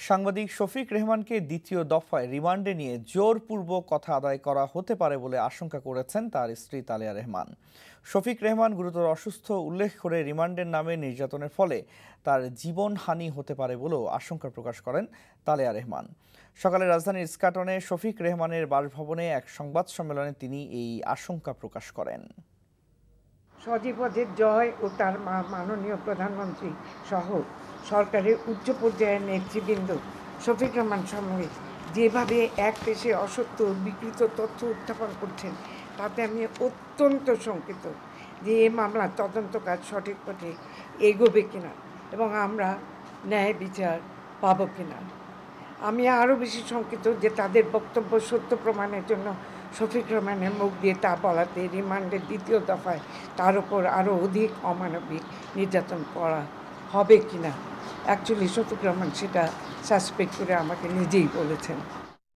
সাংবাদিক শফিক রেহমানকে দ্বিতীয় দফায় রিমান্ডে নিয়ে জোরপূর্বক কথা আদায় করা হতে পারে বলে আশঙ্কা করেছেন তার স্ত্রী তালেয়া রেহমান। শফিক রেহমান গুরুতর অসুস্থ উল্লেখ করে রিমান্ডের নামে নির্যাতনের ফলে তার জীবনহানি হতে পারে বলেও আশঙ্কা প্রকাশ করেন তালেয়া রেহমান। সকালে রাজধানীর ইস্কাটনে শফিক রেহমানের বাসভবনে এক সংবাদ সম্মেলনে তিনি এই আশঙ্কা প্রকাশ করেন। সজীবদের জয় ও তার মাননীয় প্রধানমন্ত্রী সহ সরকারের উচ্চ পর্যায়ের নেতৃবৃন্দ শফিক রহমান সঙ্গে যেভাবে এক পেশে অসত্য বিকৃত তথ্য উত্থাপন করছেন তাতে আমি অত্যন্ত শঙ্কিত যে এ মামলার তদন্ত কাজ সঠিক পথে এগোবে কিনা এবং আমরা ন্যায় বিচার পাব কিনা। আমি আরও বেশি শঙ্কিত যে তাদের বক্তব্য সত্য প্রমাণের জন্য শফিক রহমানের মুখ দিয়ে তা বলাতে রিমান্ডের দ্বিতীয় দফায় তার উপর আরও অধিক অমানবিক নির্যাতন করা হবে কিনা। অ্যাকচুয়ালি শফিক রহমান সেটা সাসপেক্ট করে আমাকে নিজেই বলেছেন।